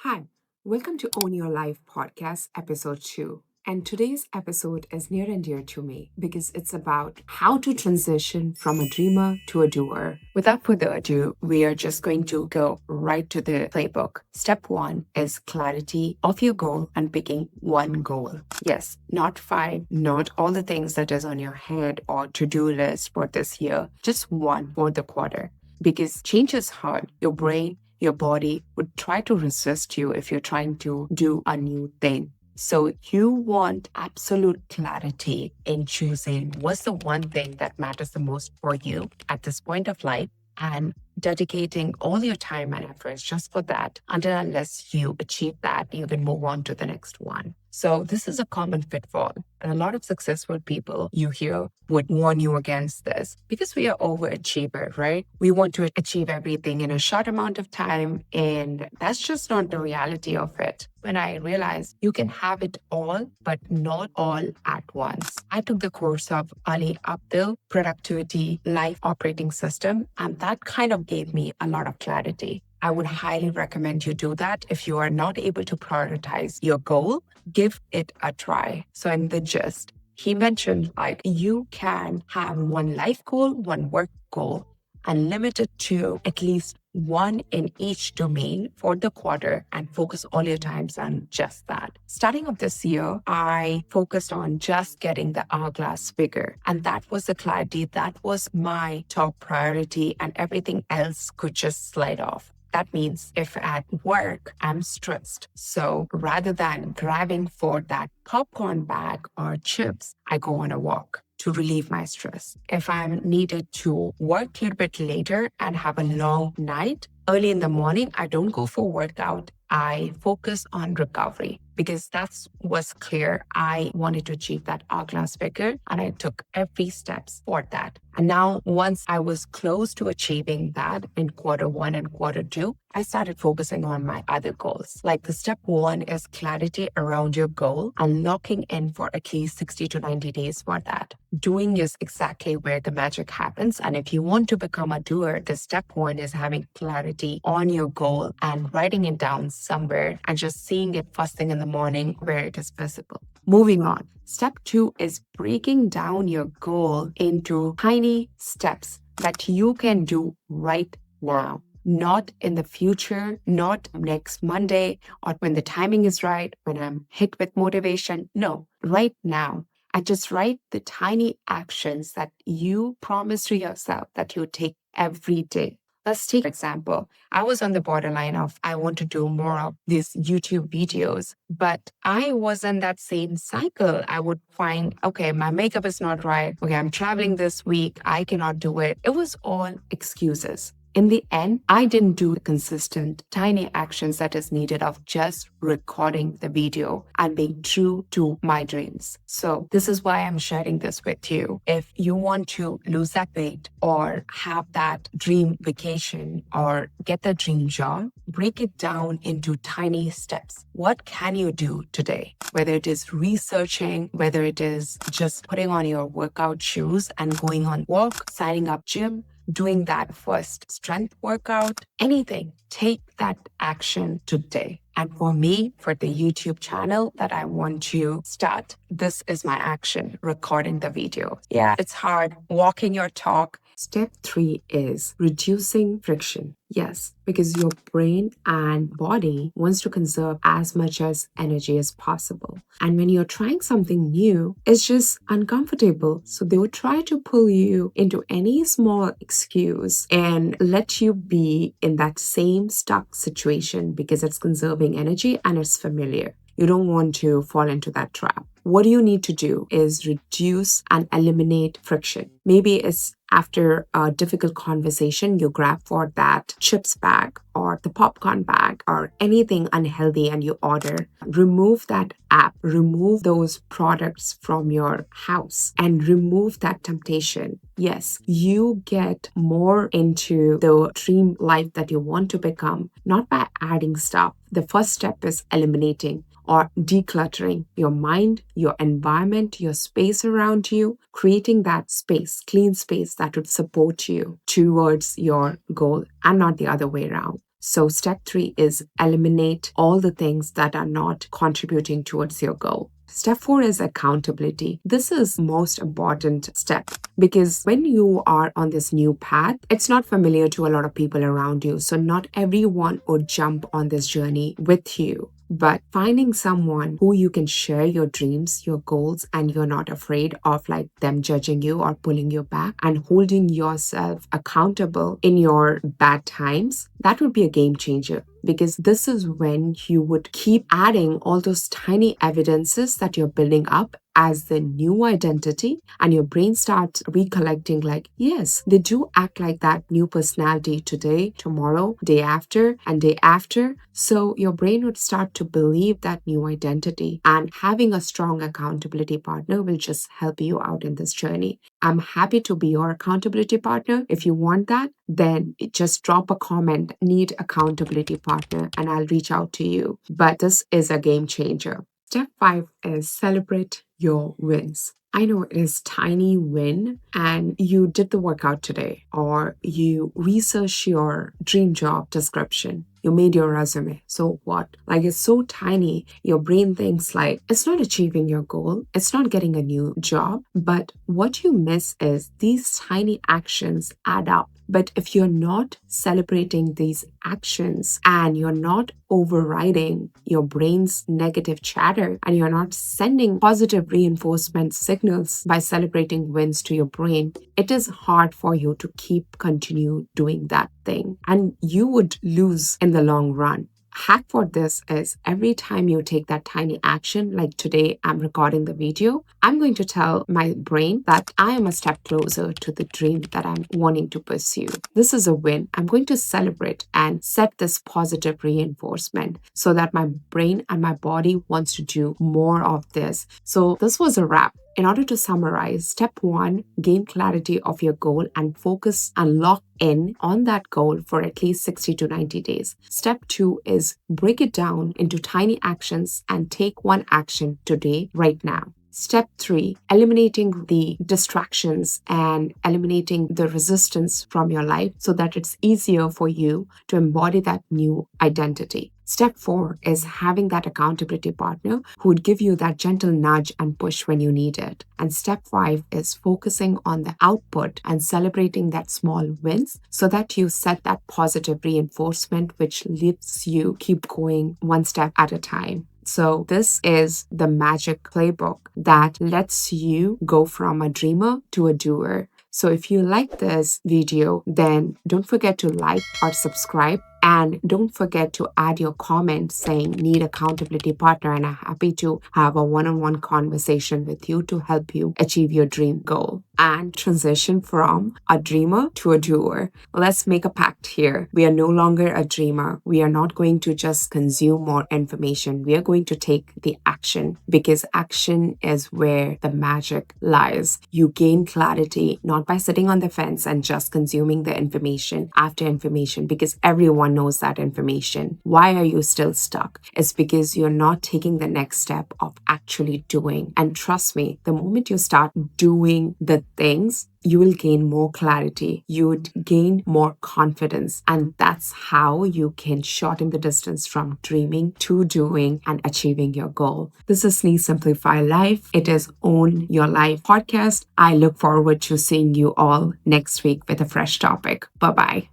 Hi, welcome to Own Your Life podcast, episode 2. And today's episode is near and dear to me because it's about how to transition from a dreamer to a doer. Without further ado, we are just going to go right to the playbook. Step 1 is clarity of your goal and picking one goal. Yes, not 5, not all the things that is on your head or to-do list for this year, just one for the quarter. Because change is hard. Your brain, your body would try to resist you if you're trying to do a new thing. So you want absolute clarity in choosing what's the one thing that matters the most for you at this point of life and dedicating all your time and efforts just for that. Until unless you achieve that, you can move on to the next one. So this is a common pitfall. And a lot of successful people you hear would warn you against this because we are overachievers, right? We want to achieve everything in a short amount of time. And that's just not the reality of it. When I realized you can have it all, but not all at once. I took the course of Ali Abdul Productivity Life Operating System, and that kind of gave me a lot of clarity. I would highly recommend you do that. If you are not able to prioritize your goal, give it a try. So in the gist, he mentioned like you can have one life goal, one work goal, and limit it to at least one in each domain for the quarter and focus all your times on just that. Starting of this year, I focused on just getting the hourglass figure. And that was the clarity. That was my top priority, and everything else could just slide off. That means if at work I'm stressed, so rather than grabbing for that popcorn bag or chips, I go on a walk to relieve my stress. If I'm needed to work a little bit later and have a long night, early in the morning, I don't go for workout. I focus on recovery because that's what's clear. I wanted to achieve that hourglass figure and I took every steps for that. And now once I was close to achieving that in quarter 1 and quarter 2, I started focusing on my other goals. Like the step 1 is clarity around your goal and locking in for at least 60 to 90 days for that. Doing is exactly where the magic happens. And if you want to become a doer, the step 1 is having clarity on your goal and writing it down somewhere and just seeing it first thing in the morning where it is visible. Moving on. Step 2 is breaking down your goal into tiny steps that you can do right now. Not in the future, not next Monday or when the timing is right, when I'm hit with motivation. No, right now. And just write the tiny actions that you promise to yourself that you take every day. Let's take an example. I was on the borderline of I want to do more of these YouTube videos, but I was in that same cycle. I would find, okay, my makeup is not right. Okay, I'm traveling this week. I cannot do it. It was all excuses. In the end, I didn't do the consistent, tiny actions that is needed of just recording the video and being true to my dreams. So this is why I'm sharing this with you. If you want to lose that weight or have that dream vacation or get that dream job, break it down into tiny steps. What can you do today? Whether it is researching, whether it is just putting on your workout shoes and going on walk, signing up gym, doing that first strength workout, anything, take that action today. And for me, for the YouTube channel that I want to start, this is my action, recording the video. Yeah, it's hard walking your talk. Step 3 is reducing friction. Yes, because your brain and body wants to conserve as much as energy as possible. And when you're trying something new, it's just uncomfortable. So they will try to pull you into any small excuse and let you be in that same stuck situation because it's conserving energy and it's familiar. You don't want to fall into that trap. What you need to do is reduce and eliminate friction. Maybe it's after a difficult conversation, you grab for that chips bag or the popcorn bag or anything unhealthy and you order. Remove that app, remove those products from your house and remove that temptation. Yes, you get more into the dream life that you want to become, not by adding stuff. The first step is eliminating or decluttering your mind, your environment, your space around you, creating that space, clean space that would support you towards your goal and not the other way around. So step 3 is eliminate all the things that are not contributing towards your goal. Step 4 is accountability. This is most important step because when you are on this new path, it's not familiar to a lot of people around you. So not everyone would jump on this journey with you. But finding someone who you can share your dreams, your goals, and you're not afraid of like them judging you or pulling you back and holding yourself accountable in your bad times, that would be a game changer. Because this is when you would keep adding all those tiny evidences that you're building up as the new identity, and your brain starts recollecting like, yes, they do act like that new personality today, tomorrow, day after, and day after. So your brain would start to believe that new identity, and having a strong accountability partner will just help you out in this journey. I'm happy to be your accountability partner. If you want that, then just drop a comment, need accountability partner, and I'll reach out to you. But this is a game changer. Step 5 is celebrate your wins. I know it is tiny win and you did the workout today, or you researched your dream job description. You made your resume. So what? Like it's so tiny. Your brain thinks like it's not achieving your goal. It's not getting a new job. But what you miss is these tiny actions add up. But if you're not celebrating these actions and you're not overriding your brain's negative chatter and you're not sending positive reinforcement signals by celebrating wins to your brain, it is hard for you to continue doing that thing. And you would lose in the long run. Hack for this is every time you take that tiny action, like today I'm recording the video, I'm going to tell my brain that I am a step closer to the dream that I'm wanting to pursue. This is a win. I'm going to celebrate and set this positive reinforcement so that my brain and my body wants to do more of this. So this was a wrap. In order to summarize, step 1, gain clarity of your goal and focus and lock in on that goal for at least 60 to 90 days. Step 2 is break it down into tiny actions and take one action today, right now. Step 3, eliminating the distractions and eliminating the resistance from your life so that it's easier for you to embody that new identity. Step 4 is having that accountability partner who would give you that gentle nudge and push when you need it. And step 5 is focusing on the output and celebrating that small wins so that you set that positive reinforcement which lets you keep going one step at a time. So this is the magic playbook that lets you go from a dreamer to a doer. So if you like this video, then don't forget to like or subscribe. And don't forget to add your comment saying need accountability partner, and I'm happy to have a one-on-one conversation with you to help you achieve your dream goal and transition from a dreamer to a doer. Let's make a pact here. We are no longer a dreamer. We are not going to just consume more information. We are going to take the action because action is where the magic lies. You gain clarity not by sitting on the fence and just consuming the information after information because everyone knows that information. Why are you still stuck? It's because you're not taking the next step of actually doing. And trust me, the moment you start doing the things, you will gain more clarity. You would gain more confidence. And that's how you can shorten the distance from dreaming to doing and achieving your goal. This is Sneeze Simplify Life. It is Own Your Life podcast. I look forward to seeing you all next week with a fresh topic. Bye-bye.